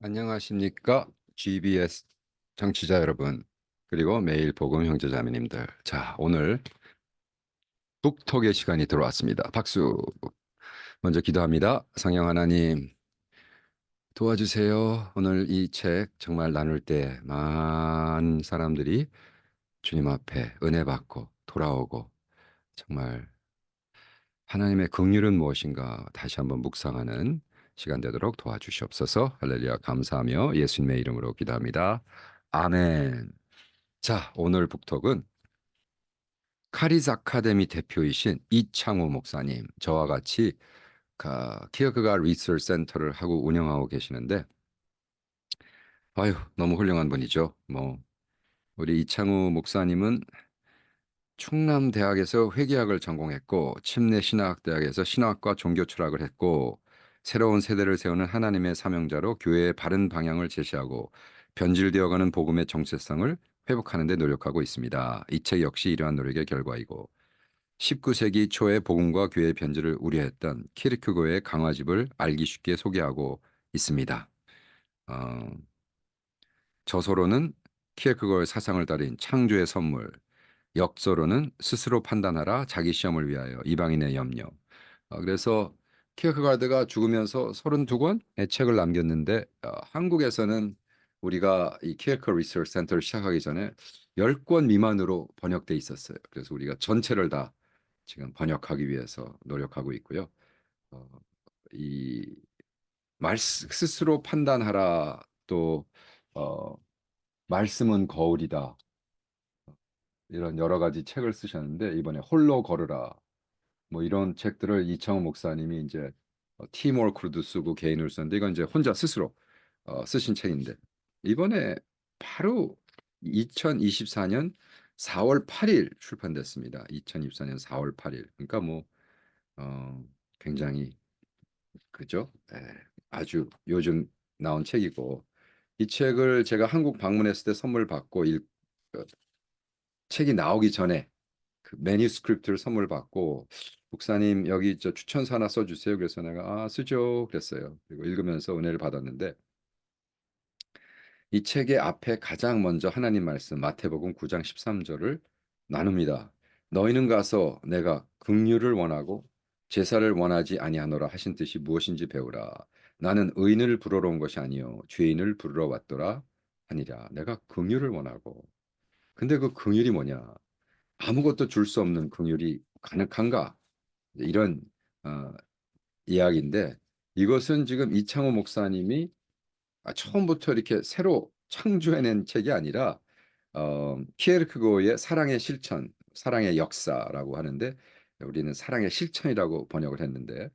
안녕하십니까? GBS 청취자 여러분, 그리고 매일 복음 형제자매님들. 자, 오늘 북톡의 시간이 들어왔습니다. 박수. 먼저 기도합니다. 성령 하나님, 도와주세요. 오늘 이 책 정말 나눌 때 많은 사람들이 주님 앞에 은혜 받고 돌아오고, 정말 하나님의 긍휼은 무엇인가 다시 한번 묵상하는 시간 되도록 도와주시옵소서. 할렐루야, 감사하며 예수님의 이름으로 기도합니다. 아멘. 자, 오늘 북톡은 카리즈 아카데미 대표이신 이창호 목사님, 저와 같이 키어크가 리서치 센터를 하고 운영하고 계시는데, 아유, 너무 훌륭한 분이죠. 우리 이창호 목사님은 충남대학에서 회계학을 전공했고, 침례신학대학에서 신학과 종교 철학을 했고, 새로운 세대를 세우는 하나님의 사명자로 교회의 바른 방향을 제시하고 변질되어가는 복음의 정체성을 회복하는 데 노력하고 있습니다. 이 책 역시 이러한 노력의 결과이고, 19세기 초에 복음과 교회의 변질을 우려했던 키르케고의 강화집을 알기 쉽게 소개하고 있습니다. 어, 저서로는 키르케고의 사상을 따른 창조의 선물, 역서로는 스스로 판단하라 자기 시험을 위하여 이방인의 염려. 그래서 키르케가드가 죽으면서 32권의 책을 남겼는데, 한국에서는 우리가 이 키르케 리서치 센터를 시작하기 전에 10권 미만으로 번역돼 있었어요. 그래서 우리가 전체를 다 지금 번역하기 위해서 노력하고 있고요. 어, 이 스스로 판단하라, 또 어, 말씀은 거울이다, 이런 여러 가지 책을 쓰셨는데, 이번에 홀로 걸으라, 이런 책들을 이창호 목사님이 이제 팀워크로도 쓰고 개인으로 썼는데, 이건 이제 혼자 스스로 쓰신 책인데, 이번에 바로 2024년 4월 8일 출판됐습니다. 2024년 4월 8일. 그러니까 어, 굉장히, 그죠? 예, 아주 요즘 나온 책이고, 이 책을 제가 한국 방문했을 때 선물 받고 어, 책이 나오기 전에 그 매니스크립트를 선물 받고, 목사님 여기 저 추천서 하나 써주세요. 그래서 내가 쓰죠 그랬어요. 그리고 읽으면서 은혜를 받았는데, 이 책의 앞에 가장 먼저 하나님 말씀 마태복음 9장 13절을 나눕니다. 너희는 가서 내가 긍휼을 원하고 제사를 원하지 아니하노라 하신 뜻이 무엇인지 배우라. 나는 의인을 부르러 온 것이 아니요 죄인을 부르러 왔더라 하니라. 내가 긍휼을 원하고, 근데 그 긍휼이 뭐냐? 아무것도 줄 수 없는 긍휼이 가능한가? 이런 어, 이야기인데, 이것은 지금 이창호 목사님이 처음부터 이렇게 새로 창조해낸 책이 아니라, 키에르크고의 사랑의 실천, 사랑의 역사라고 하는데, 우리는 사랑의 실천이라고 번역을 했는데,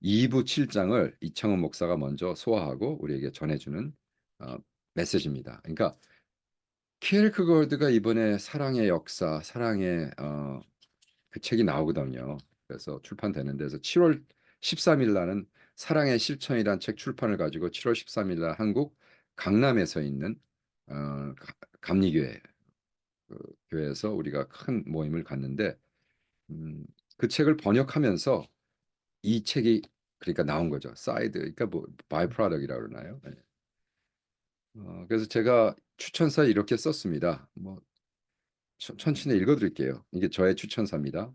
2부 7장을 이창호 목사가 먼저 소화하고 우리에게 전해주는 어, 메시지입니다. 그러니까 키에르크고드가 이번에 사랑의 역사, 사랑의 그 책이 나오거든요. 그래서 출판되는데, 그래서 7월 13일 날은 사랑의 실천이란 책 출판을 가지고 7월 13일 날 한국 강남에서 있는 감리교회, 그 교회에서 우리가 큰 모임을 갔는데, 그 책을 번역하면서 이 책이 그러니까 나온 거죠. 사이드, 그러니까 바이 프로덕이라고 그러나요? 네. 그래서 제가 추천서에 이렇게 썼습니다. 천천히 읽어드릴게요. 이게 저의 추천서입니다.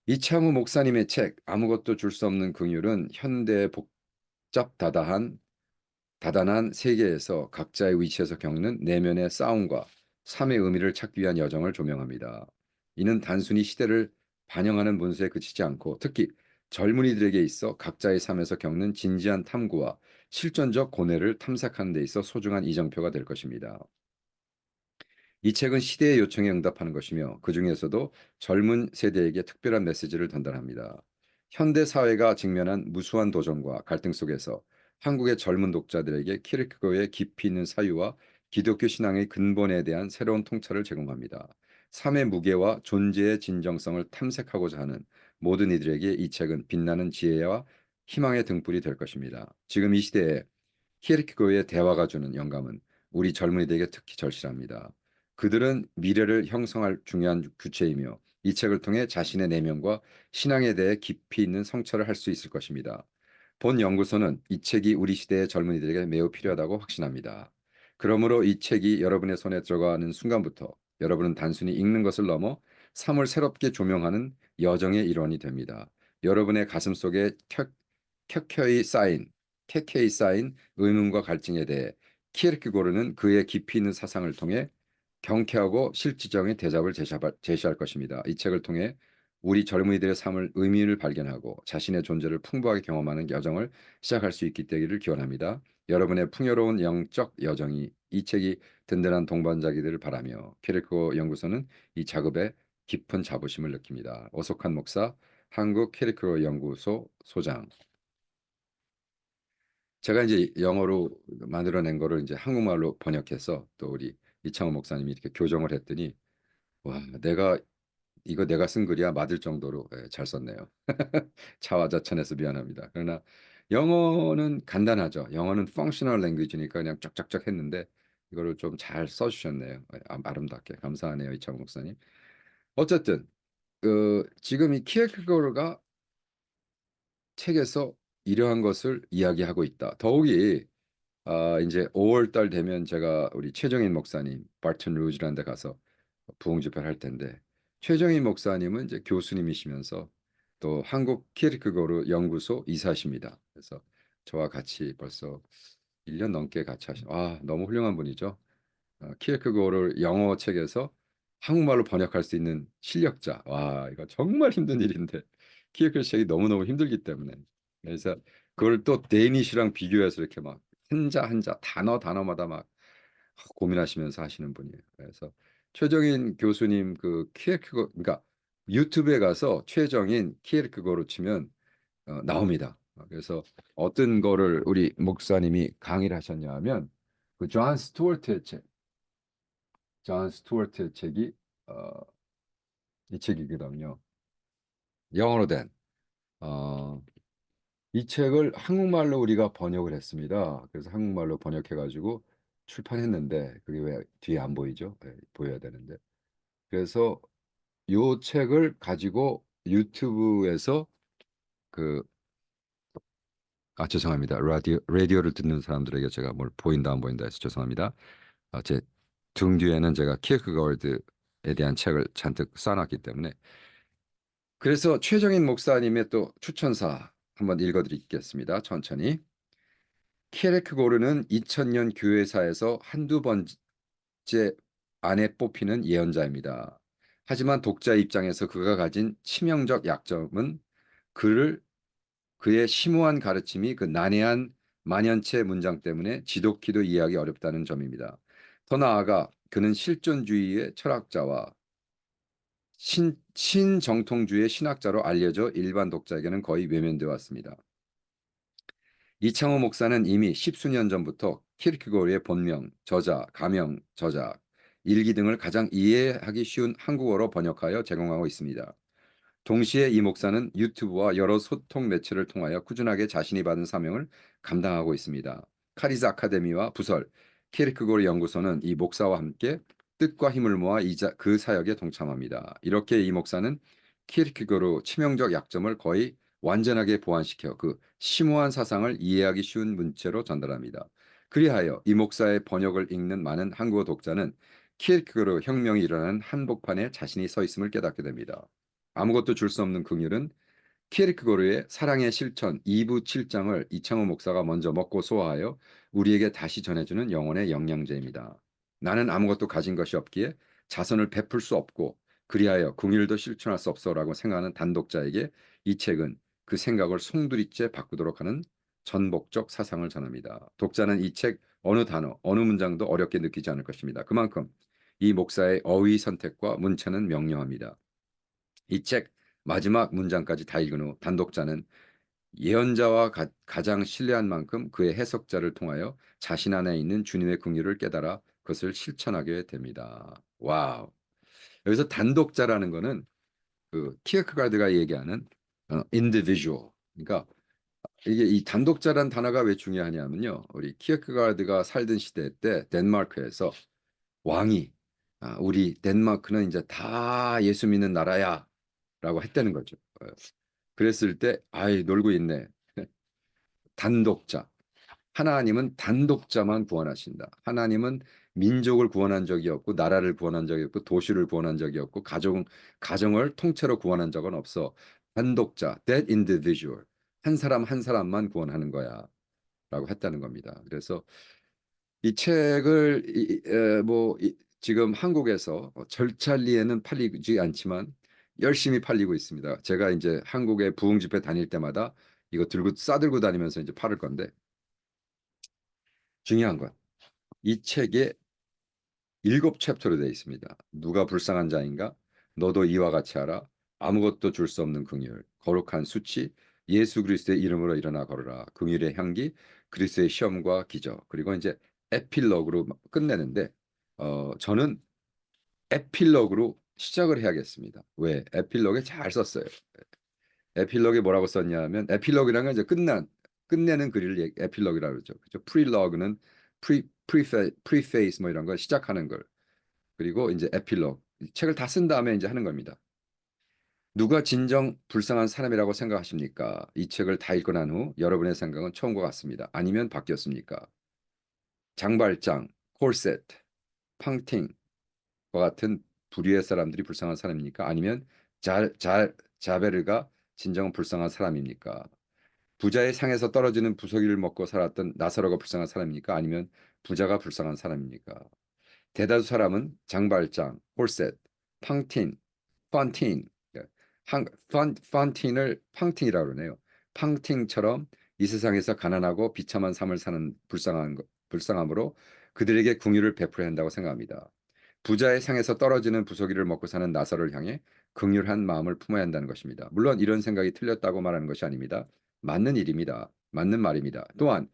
이창우 목사님의 책 아무것도 줄 수 없는 긍휼은 현대의 다단한 세계에서 각자의 위치에서 겪는 내면의 싸움과 삶의 의미를 찾기 위한 여정을 조명합니다. 이는 단순히 시대를 반영하는 문서에 그치지 않고, 특히 젊은이들에게 있어 각자의 삶에서 겪는 진지한 탐구와 실존적 고뇌를 탐색하는 데 있어 소중한 이정표가 될 것입니다. 이 책은 시대의 요청에 응답하는 것이며, 그 중에서도 젊은 세대에게 특별한 메시지를 전달합니다. 현대 사회가 직면한 무수한 도전과 갈등 속에서 한국의 젊은 독자들에게 키르케고의 깊이 있는 사유와 기독교 신앙의 근본에 대한 새로운 통찰을 제공합니다. 삶의 무게와 존재의 진정성을 탐색하고자 하는 모든 이들에게 이 책은 빛나는 지혜와 희망의 등불이 될 것입니다. 지금 이 시대에 키르케고의 대화가 주는 영감은 우리 젊은이들에게 특히 절실합니다. 그들은 미래를 형성할 중요한 주체이며, 이 책을 통해 자신의 내면과 신앙에 대해 깊이 있는 성찰을 할 수 있을 것입니다. 본 연구소는 이 책이 우리 시대의 젊은이들에게 매우 필요하다고 확신합니다. 그러므로 이 책이 여러분의 손에 들어가는 순간부터 여러분은 단순히 읽는 것을 넘어 삶을 새롭게 조명하는 여정의 일원이 됩니다. 여러분의 가슴 속에 켜켜이 쌓인, 캐캐이 쌓인 의문과 갈증에 대해 키에르케고르는 그의 깊이 있는 사상을 통해 경쾌하고 실질적인 대답을 제시할 것입니다. 이 책을 통해 우리 젊은이들의 삶을 의미를 발견하고 자신의 존재를 풍부하게 경험하는 여정을 시작할 수 있기 되기를 기원합니다. 여러분의 풍요로운 영적 여정이 이 책이 든든한 동반자기를 바라며 케르케고 연구소는 이 작업에 깊은 자부심을 느낍니다. 오석한 목사, 한국 케르케고 연구소 소장. 제가 이제 영어로 만들어낸 거를 이제 한국말로 번역해서 또 우리 이창호 목사님이 이렇게 교정을 했더니 와, 내가 쓴 글이야 맞을 정도로 잘 썼네요. 자화자찬해서 미안합니다. 그러나 영어는 간단하죠. 영어는 functional language니까 그냥 쫙쫙쫙 했는데 이거를 좀 잘 써주셨네요. 아름답게 감사하네요, 이창호 목사님. 어쨌든 지금 이 키에르케고르가 책에서 이러한 것을 이야기하고 있다. 더욱이 이제 5월 달 되면 제가 우리 최정인 목사님 바튼 루즈라는 데 가서 부흥 집회를 할 텐데 최정인 목사님은 이제 교수님이시면서 또 한국 키르케고르 연구소 이사십니다. 그래서 저와 같이 벌써 1년 넘게 같이 너무 훌륭한 분이죠. 키르케고르 영어 책에서 한국말로 번역할 수 있는 실력자. 와, 이거 정말 힘든 일인데 키르케고르 책이 너무너무 힘들기 때문에 그래서 그걸 또 데니시랑 비교해서 이렇게 막 한자 한자 단어마다 막 고민하시면서 하시는 분이에요. 그래서 최정인 교수님 그 키에르케고 그러니까 유튜브에 가서 최정인 키에르케고로 치면 나옵니다. 그래서 어떤 거를 우리 목사님이 강의를 하셨냐 하면 그 존 스튜어트의 책이 어, 이 책이거든요. 영어로 된 어, 이 책을 한국말로 우리가 번역을 했습니다. 그래서 한국말로 번역해가지고 출판했는데 그게 왜 뒤에 안 보이죠? 네, 보여야 되는데. 그래서 요 책을 가지고 유튜브에서 그 죄송합니다. 라디오를 듣는 사람들에게 제가 뭘 보인다 안 보인다 해서 죄송합니다. 제 등 뒤에는 제가 키에르케고르에 대한 책을 잔뜩 써놨기 때문에 그래서 최정인 목사님의 또 추천사 한번 읽어드리겠습니다. 천천히. 키에르케고르는 2000년 교회사에서 한두 번째 안에 뽑히는 예언자입니다. 하지만 독자 입장에서 그가 가진 치명적 약점은 그를 그의 심오한 가르침이 그 난해한 만연체 문장 때문에 지독히도 이해하기 어렵다는 점입니다. 더 나아가 그는 실존주의의 철학자와 신정통주의 신학자로 알려져 일반 독자에게는 거의 외면되어 왔습니다. 이창호 목사는 이미 십수년 전부터 키르케고르의 본명, 저자, 가명, 저작, 일기 등을 가장 이해하기 쉬운 한국어로 번역하여 제공하고 있습니다. 동시에 이 목사는 유튜브와 여러 소통 매체를 통하여 꾸준하게 자신이 받은 사명을 감당하고 있습니다. 카리즈 아카데미와 부설, 키르케고르 연구소는 이 목사와 함께 뜻과 힘을 모아 그 사역에 동참합니다. 이렇게 이 목사는 키르케고르 치명적 약점을 거의 완전하게 보완시켜 그 심오한 사상을 이해하기 쉬운 문체로 전달합니다. 그리하여 이 목사의 번역을 읽는 많은 한국어 독자는 키르케고르 혁명이 일어나는 한복판에 자신이 서 있음을 깨닫게 됩니다. 아무것도 줄 수 없는 긍휼은 키에르케고르의 사랑의 실천 2부 7장을 이창호 목사가 먼저 먹고 소화하여 우리에게 다시 전해주는 영혼의 영양제입니다. 나는 아무것도 가진 것이 없기에 자선을 베풀 수 없고 그리하여 긍휼도 실천할 수 없어라고 생각하는 단독자에게 이 책은 그 생각을 송두리째 바꾸도록 하는 전복적 사상을 전합니다. 독자는 이 책 어느 단어, 어느 문장도 어렵게 느끼지 않을 것입니다. 그만큼 이 목사의 어휘 선택과 문체는 명료합니다. 이 책 마지막 문장까지 다 읽은 후 단독자는 예언자와 가장 신뢰한 만큼 그의 해석자를 통하여 자신 안에 있는 주님의 긍휼을 깨달아 그것을 실천하게 됩니다. 와우. 여기서 단독자라는 거는 그 키어크가드가 얘기하는 individual. 그러니까 이게 이 단독자란 단어가 왜 중요하냐면요. 우리 키어크가드가 살던 시대 때 덴마크에서 왕이 우리 덴마크는 이제 다 예수 믿는 나라야 라고 했다는 거죠. 그랬을 때 아이 놀고 있네. 단독자. 하나님은 단독자만 구원하신다. 하나님은 민족을 구원한 적이 없고 나라를 구원한 적이 없고 도시를 구원한 적이 없고 가정을 통째로 구원한 적은 없어. 단독자, that individual. 한 사람 한 사람만 구원하는 거야. 라고 했다는 겁니다. 그래서 이 책을 지금 한국에서 절찬리에는 팔리지 않지만 열심히 팔리고 있습니다. 제가 이제 한국에 부흥 집회 다닐 때마다 이거 들고 싸들고 다니면서 이제 팔을 건데 중요한 건 이 책에 7챕터로 되어 있습니다. 누가 불쌍한 자인가? 너도 이와 같이 하라. 아무것도 줄 수 없는 긍휼, 거룩한 수치, 예수 그리스도의 이름으로 일어나 걸어라. 긍휼의 향기, 그리스도의 시험과 기적. 그리고 이제 에필로그로 끝내는데 저는 에필로그로 시작을 해야겠습니다. 왜? 에필로그에 잘 썼어요. 에필로그에 뭐라고 썼냐면 에필로그라는 건 이제 끝내는 글을 에필로그라고 그러죠. 그죠? 프리로그는 프리페이스 뭐 이런 거 시작하는 걸. 그리고 이제 에필로그. 책을 다 쓴 다음에 이제 하는 겁니다. 누가 진정 불쌍한 사람이라고 생각하십니까? 이 책을 다 읽고 난 후 여러분의 생각은 처음과 같습니다. 아니면 바뀌었습니까? 장발장, 콜셋, 팡팅과 같은 부류의 사람들이 불쌍한 사람입니까? 아니면 자베르가 진정 불쌍한 사람입니까? 부자의 상에서 떨어지는 부서기를 먹고 살았던 나사로가 불쌍한 사람입니까? 아니면 부자가 불쌍한 사람입니까? 대다수 사람은 장발장, 홀셋, 팡틴, 펀틴, 펀틴을 팡틴이라고 그러네요. 팡틴처럼 이 세상에서 가난하고 비참한 삶을 사는 불쌍함으로 그들에게 긍휼을 베풀어야 한다고 생각합니다. 부자의 상에서 떨어지는 부서기를 먹고 사는 나사로를 향해 긍휼한 마음을 품어야 한다는 것입니다. 물론 이런 생각이 틀렸다고 말하는 것이 아닙니다. 맞는 일입니다. 맞는 말입니다. 또한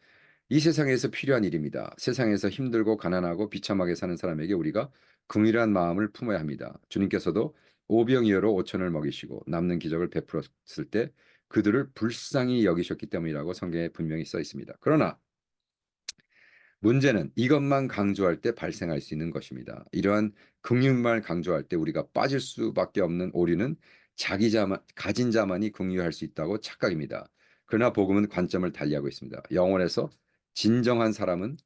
이 세상에서 필요한 일입니다. 세상에서 힘들고 가난하고 비참하게 사는 사람에게 우리가 긍휼한 마음을 품어야 합니다. 주님께서도 오병이어로 5천을 먹이시고 남는 기적을 베풀었을 때 그들을 불쌍히 여기셨기 때문이라고 성경에 분명히 써 있습니다. 그러나 문제는 이것만 강조할 때 발생할 수 있는 것입니다. 이러한 긍휼만 강조할 때 우리가 빠질 수밖에 없는 오류는 가진 자만이 긍휼할 수 있다고 착각입니다. 그러나 복음은 관점을 달리하고 있습니다. 영혼에서 진정한 사람은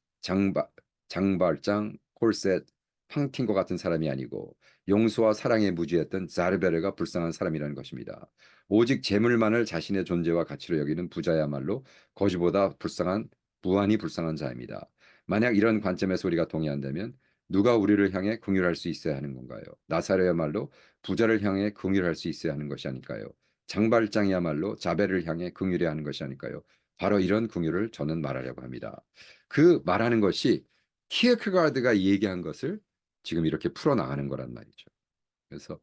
장발장, 콜셋, 황틴과 같은 사람이 아니고 용서와 사랑에 무지했던 자르베르가 불쌍한 사람이라는 것입니다. 오직 재물만을 자신의 존재와 가치로 여기는 부자야말로 거지보다 무한히 불쌍한 자입니다. 만약 이런 관점에서 우리가 동의한다면 누가 우리를 향해 긍휼할 수 있어야 하는 건가요? 나사로야말로 부자를 향해 긍휼할 수 있어야 하는 것이 아닐까요? 장발장이야말로 자베를 향해 긍휼해야 하는 것이 아닐까요? 바로 이런 긍휼을 저는 말하려고 합니다. 그 말하는 것이 키에크가르드가 얘기한 것을 지금 이렇게 풀어나가는 거란 말이죠. 그래서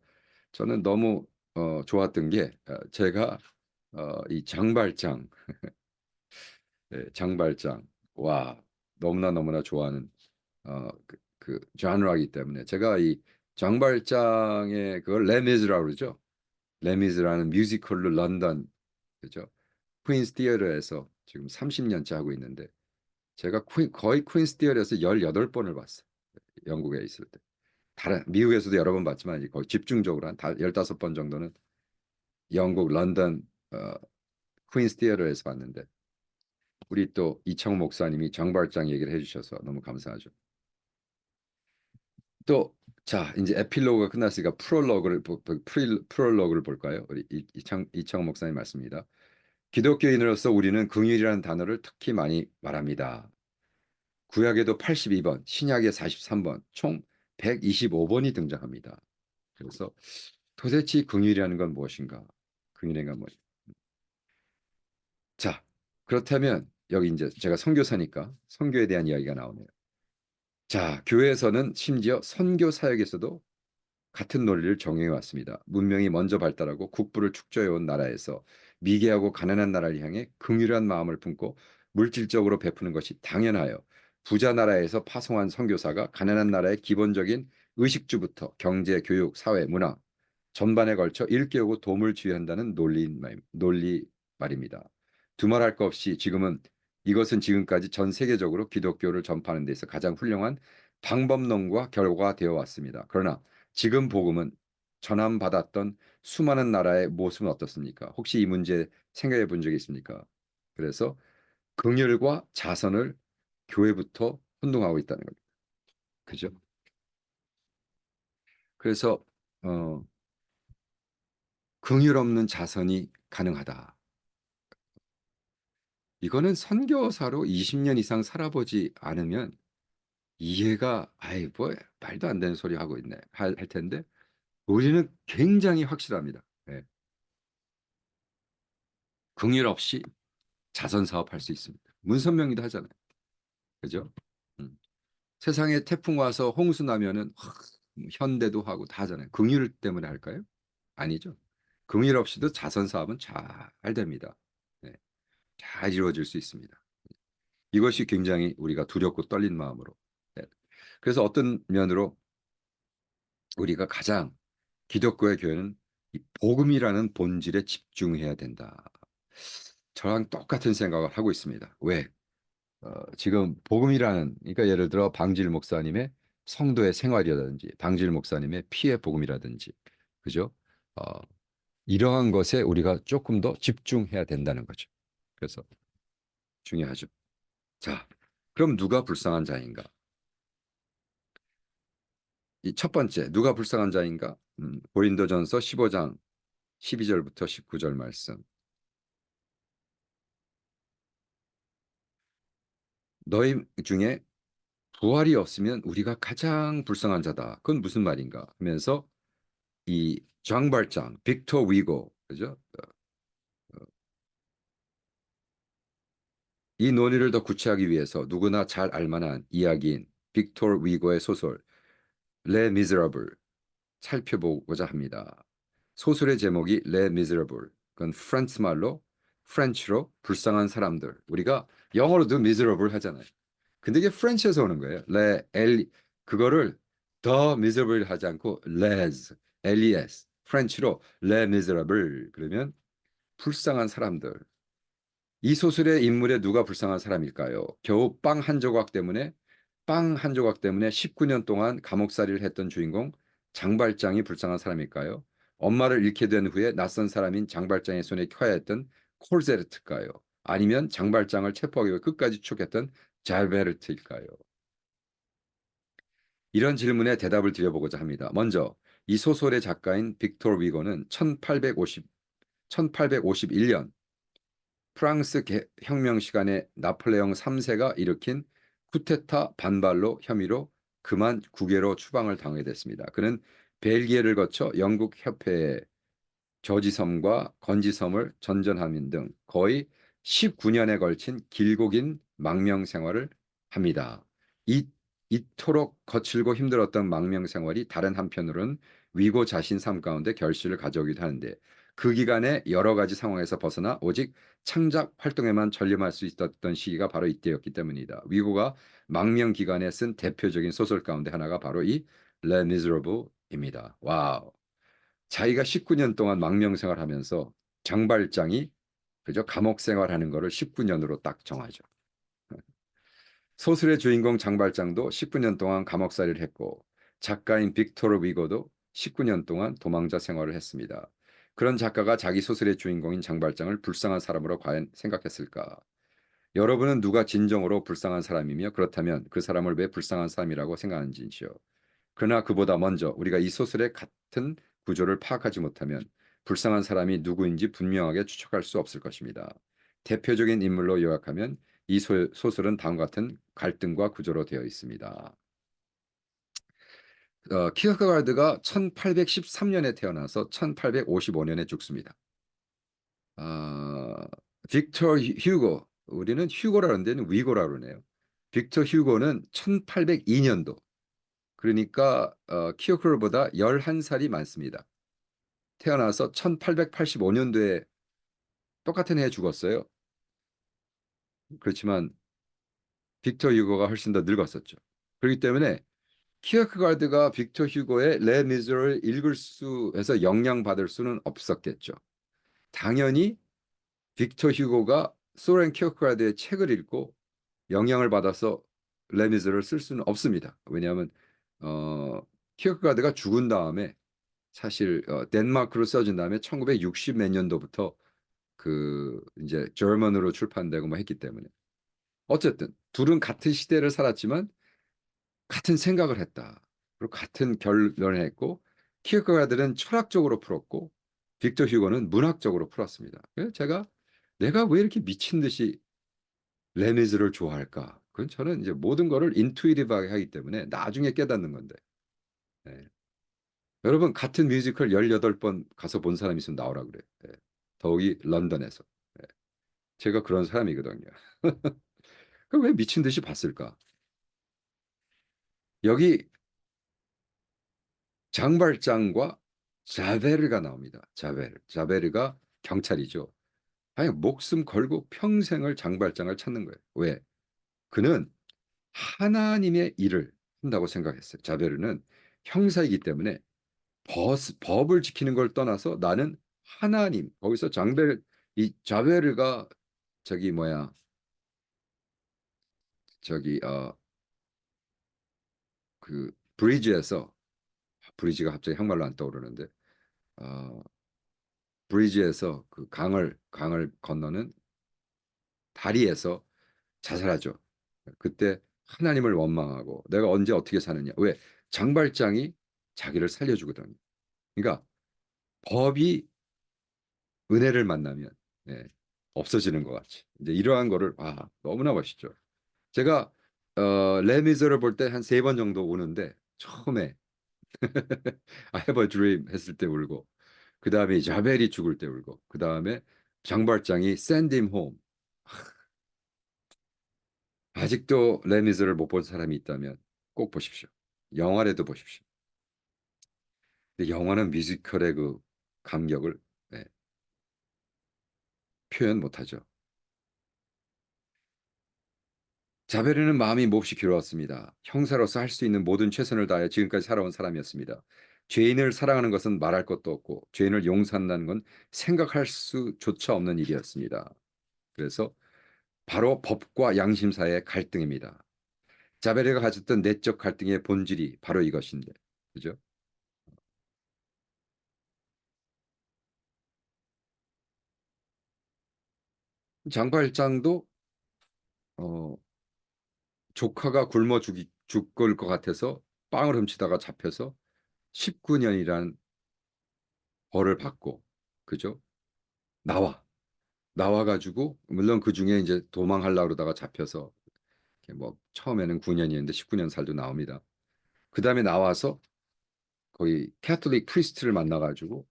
저는 너무 좋았던 게 제가 이 장발장, 장발장, 와 너무나 좋아하는 장르이기 때문에 제가 이 장발장의 그걸 레미즈라고 그러죠. 레미즈라는 뮤지컬로 런던 그죠. 퀸스 티어터에서 지금 30년째 하고 있는데 제가 거의 퀸스 티어터에서 18번을 봤어요. 영국에 있을 때. 다른 미국에서도 여러 번 봤지만 거의 집중적으로 한 15번 정도는 영국 런던 퀸스 티어터에서 봤는데 우리 또 이창호 목사님이 장발장 얘기를 해주셔서 너무 감사하죠. 또 자 이제 에필로그가 끝났으니까 프롤로그를 볼까요? 우리 이창호 목사님 말씀입니다. 기독교인으로서 우리는 긍휼이라는 단어를 특히 많이 말합니다. 구약에도 82번, 신약에 43번, 총 125번이 등장합니다. 그래서 도대체 긍휼이라는 건 무엇인가? 긍휼이란 건 무엇인가? 자, 그렇다면 여기 이제 제가 선교사니까 선교에 대한 이야기가 나오네요. 자, 교회에서는 심지어 선교 사역에서도 같은 논리를 정해 왔습니다. 문명이 먼저 발달하고 국부를 축적해 온 나라에서 미개하고 가난한 나라를 향해 긍휼한 마음을 품고 물질적으로 베푸는 것이 당연하여 부자 나라에서 파송한 선교사가 가난한 나라의 기본적인 의식주부터 경제, 교육, 사회, 문화 전반에 걸쳐 일깨우고 도움을 주의한다는 논리 말입니다. 두말할 것 없이 이것은 지금까지 전 세계적으로 기독교를 전파하는 데 있어 가장 훌륭한 방법론과 결과되어 왔습니다. 그러나 지금 복음은 전함받았던 수많은 나라의 모습은 어떻습니까? 혹시 이 문제 생각해 본 적이 있습니까? 그래서 긍휼과 자선을 교회부터 혼동하고 있다는 겁니다. 그죠? 그래서 어, 긍휼 없는 자선이 가능하다. 이거는 선교사로 20년 이상 살아보지 않으면 이해가 아이 뭐 말도 안 되는 소리 하고 있네 할 텐데 우리는 굉장히 확실합니다. 네. 긍휼 없이 자선 사업할 수 있습니다. 문선명이도 하잖아요. 그죠? 음. 세상에 태풍 와서 홍수 나면은 현대도 하고 다 하잖아요. 긍휼 때문에 할까요? 아니죠. 긍휼 없이도 자선 사업은 잘 됩니다. 네. 잘 이루어질 수 있습니다. 이것이 굉장히 우리가 두렵고 떨린 마음으로. 네. 그래서 어떤 면으로 우리가 가장 기독교의 교회는 이 복음이라는 본질에 집중해야 된다. 저랑 똑같은 생각을 하고 있습니다. 왜? 지금 복음이라는 그러니까 예를 들어 방질 목사님의 성도의 생활이라든지 방질 목사님의 피해 복음이라든지 그죠? 어, 이러한 것에 우리가 조금 더 집중해야 된다는 거죠. 그래서 중요하죠. 자, 그럼 누가 불쌍한 자인가? 이 첫 번째, 누가 불쌍한 자인가? 고린도전서 15장 12절부터 19절 말씀. 너희 중에 부활이 없으면 우리가 가장 불쌍한 자다. 그건 무슨 말인가? 하면서 이 장발장 빅터 위고 그죠? 이 논의를 더 구체하기 위해서 누구나 잘 알만한 이야기인 빅터 위고의 소설 레 미즈라블 살펴보고자 합니다. 소설의 제목이 레 미즈라블. 그건 프랑스 말로 프렌치로 불쌍한 사람들. 우리가 영어로도 미즈러블 하잖아요. 근데 이게 프렌치에서 오는 거예요. 레 엘 그거를 더 미즈러블 하지 않고 les les 프렌치로 레 미즈러블 그러면 불쌍한 사람들. 이 소설의 인물에 누가 불쌍한 사람일까요? 겨우 빵 한 조각 때문에 19년 동안 감옥살이를 했던 주인공 장발장이 불쌍한 사람일까요? 엄마를 잃게 된 후에 낯선 사람인 장발장의 손에 켜야 했던 콜제르트일까요? 아니면 장발장을 체포하기 위해 끝까지 촉했던 잘베르트일까요? 이런 질문에 대답을 드려보고자 합니다. 먼저 이 소설의 작가인 빅토르 위고는 1851년 프랑스 혁명 시간에 나폴레옹 3세가 일으킨 쿠데타 반발로 혐의로 그만 국외로 추방을 당하게 됐습니다. 그는 벨기에를 거쳐 영국 협회에 저지섬과 건지섬을 전전하는 등 거의 19년에 걸친 길고 긴 망명 생활을 합니다. 이, 이토록 거칠고 힘들었던 망명 생활이 다른 한편으로는 위고 자신 삶 가운데 결실을 가져오기도 하는데 그 기간에 여러 가지 상황에서 벗어나 오직 창작 활동에만 전념할 수 있었던 시기가 바로 이때였기 때문이다. 위고가 망명 기간에 쓴 대표적인 소설 가운데 하나가 바로 이 레 미즈러블입니다. 와우. 자기가 19년 동안 망명 생활하면서 장발장이 그저 감옥 생활하는 거를 19년으로 딱 정하죠. 소설의 주인공 장발장도 19년 동안 감옥살이를 했고 작가인 빅토르 위고도 19년 동안 도망자 생활을 했습니다. 그런 작가가 자기 소설의 주인공인 장발장을 불쌍한 사람으로 과연 생각했을까? 여러분은 누가 진정으로 불쌍한 사람이며 그렇다면 그 사람을 왜 불쌍한 사람이라고 생각하는지요? 그러나 그보다 먼저 우리가 이 소설의 같은 구조를 파악하지 못하면 불쌍한 사람이 누구인지 분명하게 추측할 수 없을 것입니다. 대표적인 인물로 요약하면 이 소설은 다음과 같은 갈등과 구조로 되어 있습니다. 키어가르드가 1813년에 태어나서 1855년에 죽습니다. 빅터 휴고, 우리는 휴고라는 데는 위고라 그러네요. 빅터 휴고는 1802년도, 그러니까 키어크로보다 11살이 많습니다. 태어나서 1885년도에 똑같은 해에 죽었어요. 그렇지만 빅터 휴고가 훨씬 더 늙었었죠. 그렇기 때문에 키어크가드가 빅터 휴고의 레 미저를 읽을 수 해서 영향받을 수는 없었겠죠. 당연히 빅터 휴고가 소렌 키어크가드의 책을 읽고 영향을 받아서 레 미저를 쓸 수는 없습니다. 왜냐하면 어, 키어크가드가 죽은 다음에 사실 덴마크로 써진 다음에 1960 몇 년도부터 그 이제 저먼으로 출판되고 뭐 했기 때문에 어쨌든 둘은 같은 시대를 살았지만 같은 생각을 했다. 그리고 같은 결론을 했고 키르케가드는 철학적으로 풀었고 빅터 휴고는 문학적으로 풀었습니다. 그래서 제가 내가 왜 이렇게 미친 듯이 레미즈를 좋아할까? 그건 저는 이제 모든 거를 인투이티브하게 하기 때문에 나중에 깨닫는 건데. 네. 여러분 같은 뮤지컬 18번 가서 본 사람 있으면 나오라 그래요. 네. 더욱이 런던에서. 네. 제가 그런 사람이거든요. 그럼 왜 미친 듯이 봤을까? 여기 장발장과 자베르가 나옵니다. 자베르. 자베르가 경찰이죠. 아니 목숨 걸고 평생을 장발장을 찾는 거예요. 왜? 그는 하나님의 일을 한다고 생각했어요. 자베르는 형사이기 때문에 법을 지키는 걸 떠나서 나는 하나님 거기서 장벨 이 자베르가 저기 뭐야 저기 그 브리지에서 브리지가 갑자기 한말로 안 떠오르는데 어 브리지에서 그 강을 건너는 다리에서 자살하죠. 그때 하나님을 원망하고 내가 언제 어떻게 사느냐. 왜? 장발장이 자기를 살려주거든요. 그러니까 법이 은혜를 만나면 네, 없어지는 것 같이. 이제 이러한 거를 너무나 멋있죠. 제가 레미저를 볼 때 한 3번 정도 우는데 처음에 I have a dream 했을 때 울고 그 다음에 자벨이 죽을 때 울고 그 다음에 장발장이 send him home. 아직도 레미즈를 못 본 사람이 있다면 꼭 보십시오. 영화라도 보십시오. 근데 영화는 뮤지컬의 그 감격을 네, 표현 못하죠. 자베르는 마음이 몹시 괴로웠습니다. 형사로서 할 수 있는 모든 최선을 다해 지금까지 살아온 사람이었습니다. 죄인을 사랑하는 것은 말할 것도 없고 죄인을 용서한다는 건 생각할 수조차 없는 일이었습니다. 그래서 바로 법과 양심 사이의 갈등입니다. 자베르가 가졌던 내적 갈등의 본질이 바로 이것인데, 그죠? 장발장도 어, 조카가 굶어 죽을 것 같아서 빵을 훔치다가 잡혀서 19년이란 벌을 받고, 그죠? 나와. 나와가지고, 물론 그 중에 이제 도망하려고 그러다가 잡혀서, 뭐, 처음에는 9년이었는데 19년 살도 나옵니다. 그 다음에 나와서 거의 캐톨릭 프리스트를 만나가지고,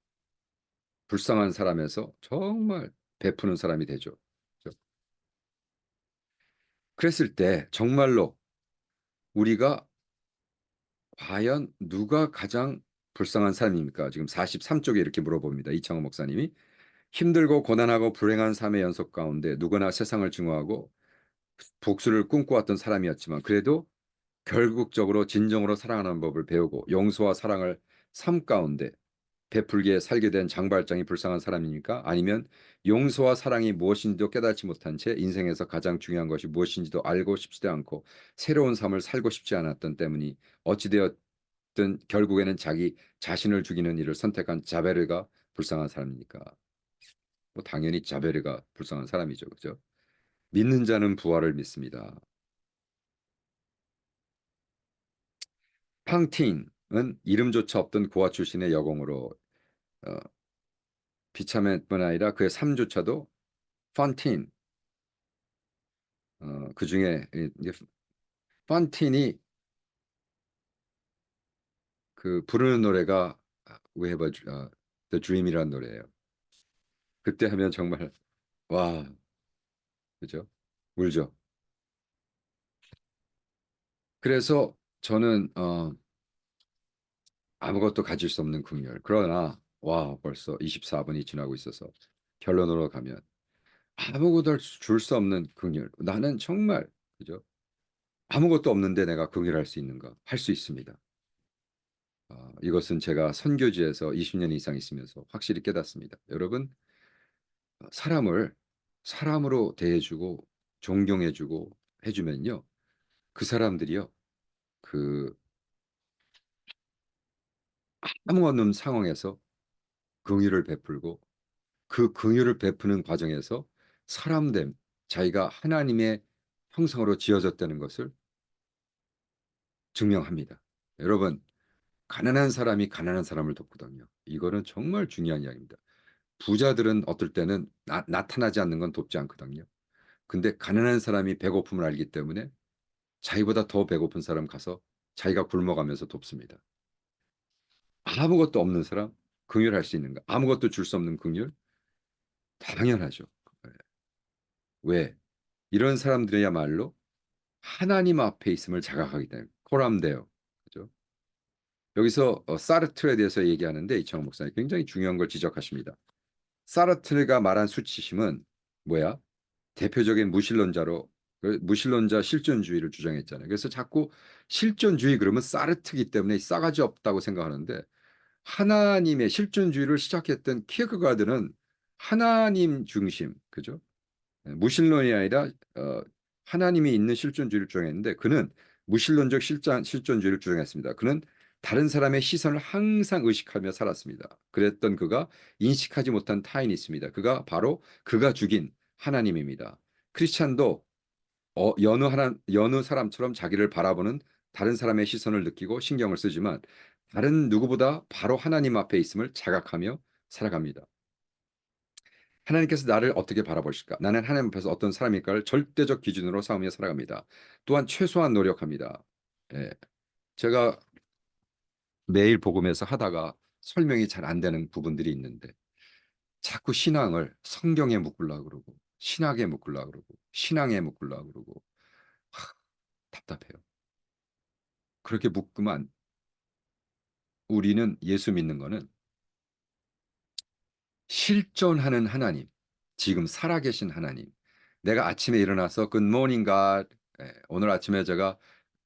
불쌍한 사람에서 정말 베푸는 사람이 되죠. 그죠? 그랬을 때, 정말로 우리가 과연 누가 가장 불쌍한 사람입니까? 지금 43쪽에 이렇게 물어봅니다. 이창호 목사님이. 힘들고 고난하고 불행한 삶의 연속 가운데 누구나 세상을 증오하고 복수를 꿈꿔왔던 사람이었지만 그래도 결국적으로 진정으로 사랑하는 법을 배우고 용서와 사랑을 삶 가운데 베풀게 살게 된 장발장이 불쌍한 사람입니까? 아니면 용서와 사랑이 무엇인지도 깨닫지 못한 채 인생에서 가장 중요한 것이 무엇인지도 알고 싶지도 않고 새로운 삶을 살고 싶지 않았던 때문이 어찌되었든 결국에는 자기 자신을 죽이는 일을 선택한 자베르가 불쌍한 사람입니까? 뭐 당연히 자베르가 불쌍한 사람이죠. 그죠? 믿는 자는 부활을 믿습니다. 팡틴은 이름조차 없던 고아 출신의 여공으로 어, 비참했뿐 아니라 그의 삶조차도 펀틴 그 중에 펀틴이 그 부르는 노래가 We Have The Dream이라는 노래예요. 그때 하면 정말 와 그죠? 울죠. 그래서 저는 아무것도 가질 수 없는 긍휼. 그러나 와 벌써 24분이 지나고 있어서 결론으로 가면 아무것도 줄 수 없는 긍휼. 나는 정말 그죠? 아무것도 없는데 내가 긍휼할 수 있는가? 할 수 있습니다. 이것은 제가 선교지에서 20년 이상 있으면서 확실히 깨닫습니다. 여러분, 사람을 사람으로 대해주고 존경해주고 해주면요, 그 사람들이요, 그 아무 없는 상황에서 긍휼을 베풀고 그 긍휼을 베푸는 과정에서 사람됨, 자기가 하나님의 형상으로 지어졌다는 것을 증명합니다. 여러분, 가난한 사람이 가난한 사람을 돕거든요. 이거는 정말 중요한 이야기입니다. 부자들은 어떨 때는 나타나지 않는 건 돕지 않거든요. 근데 가난한 사람이 배고픔을 알기 때문에 자기보다 더 배고픈 사람 가서 자기가 굶어가면서 돕습니다. 아무것도 없는 사람 긍휼할 수 있는가? 아무것도 줄 수 없는 긍휼? 당연하죠. 네. 왜? 이런 사람들이야말로 하나님 앞에 있음을 자각하기 때문에 코람데요. 그죠? 여기서 사르트르에 대해서 얘기하는데 이창호 목사님 굉장히 중요한 걸 지적하십니다. 사르트르가 말한 수치심은 뭐야? 대표적인 무신론자로 무신론자 실존주의를 주장했잖아요. 그래서 자꾸 실존주의 그러면 사르트르기 때문에 싸가지 없다고 생각하는데 하나님의 실존주의를 시작했던 키르케가드는 하나님 중심, 그죠? 무신론이 아니라 하나님이 있는 실존주의를 주장했는데 그는 무신론적 실존주의를 주장했습니다. 그는 다른 사람의 시선을 항상 의식하며 살았습니다. 그랬던 그가 인식하지 못한 타인이 있습니다. 그가 바로 그가 죽인 하나님입니다. 크리스찬도 여느 사람처럼 자기를 바라보는 다른 사람의 시선을 느끼고 신경을 쓰지만 다른 누구보다 바로 하나님 앞에 있음을 자각하며 살아갑니다. 하나님께서 나를 어떻게 바라보실까? 나는 하나님 앞에서 어떤 사람일까를 절대적 기준으로 삼으며 살아갑니다. 또한 최소한 노력합니다. 예, 제가 매일 복음에서 하다가 설명이 잘 안 되는 부분들이 있는데 자꾸 신앙을 성경에 묶으려고 그러고 신학에 묶으려고 그러고 신앙에 묶으려고 그러고 답답해요. 그렇게 묶으면 우리는 예수 믿는 거는 실존하는 하나님, 지금 살아계신 하나님. 내가 아침에 일어나서 Good morning God. 오늘 아침에 제가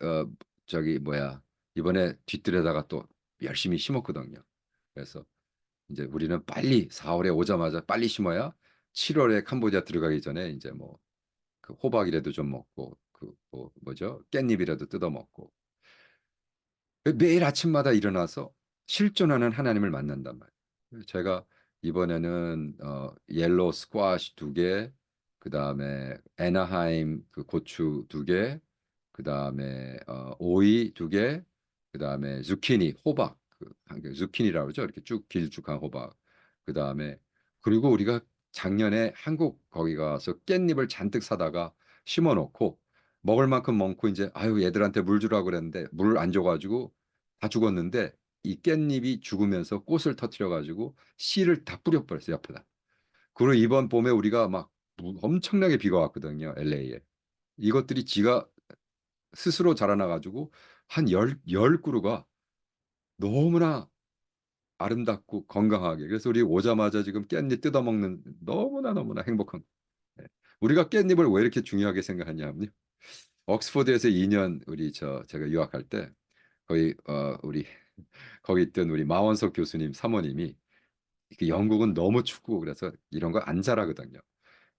어 저기 뭐야 이번에 뒤뜰에다가 또 열심히 심었거든요. 그래서 이제 우리는 빨리 4월에 오자마자 빨리 심어야 7월에 캄보디아 들어가기 전에 이제 뭐 그 호박이라도 좀 먹고 그 뭐죠 깻잎이라도 뜯어 먹고 매일 아침마다 일어나서 실존하는 하나님을 만난단 말이에요. 제가 이번에는 옐로우 스쿼시 2개, 그다음에 애나하임 그 고추 2개, 그다음에 오이 2개, 그다음에 zucchini 호박 zucchini라고 그러죠. 이렇게 쭉 길쭉한 호박. 그다음에 그리고 우리가 작년에 한국 거기 가서 깻잎을 잔뜩 사다가 심어 놓고 먹을 만큼 먹고 이제 아유 얘들한테 물 주라고 그랬는데 물 안 줘가지고 다 죽었는데 이 깻잎이 죽으면서 꽃을 터뜨려 가지고 씨를 다 뿌려버렸어요 옆에다. 그리고 이번 봄에 우리가 막 엄청나게 비가 왔거든요 LA에. 이것들이 지가 스스로 자라나 가지고 한 열 그루가 너무나 아름답고 건강하게. 그래서 우리 오자마자 지금 깻잎 뜯어먹는 너무나 행복한. 예. 우리가 깻잎을 왜 이렇게 중요하게 생각하냐면요. 옥스퍼드에서 2년 우리 제가 유학할 때 거기 우리 거기 있던 우리 마원석 교수님 사모님이 영국은 너무 춥고 그래서 이런 거 안 자라거든요.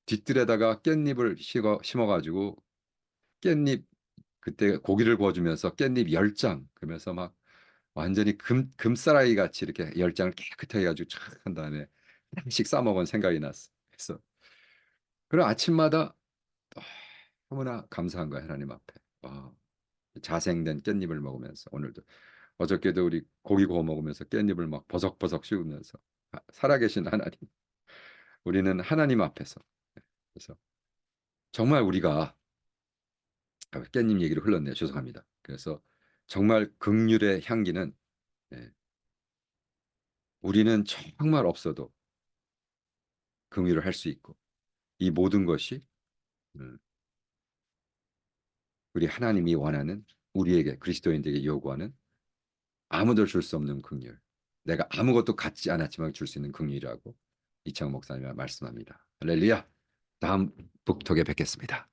뒤뜰에다가 깻잎을 심어가지고 깻잎 그때 고기를 구워주면서 깻잎 10장 그러면서 막 완전히 금사라이 같이 이렇게 10장을 깨끗하게 해가지고 촥 한 다음에 하나씩 싸먹은 생각이 났어. 그래서 그런 아침마다 너무나 감사한 거야 하나님 앞에. 와, 자생된 깻잎을 먹으면서 오늘도 어저께도 우리 고기 구워 먹으면서 깻잎을 막 버석버석 씹으면서 살아계신 하나님 우리는 하나님 앞에서 그래서 정말 우리가 깻잎 얘기를 흘렀네요. 죄송합니다. 그래서 정말 긍휼의 향기는 예, 우리는 정말 없어도 긍휼을 할 수 있고 이 모든 것이 음, 우리 하나님이 원하는 우리에게 그리스도인들에게 요구하는 아무도 줄 수 없는 긍휼. 내가 아무것도 갖지 않았지만 줄 수 있는 긍휼이라고 이창호 목사님이 말씀합니다. 할렐루야. 다음 북톡에 뵙겠습니다.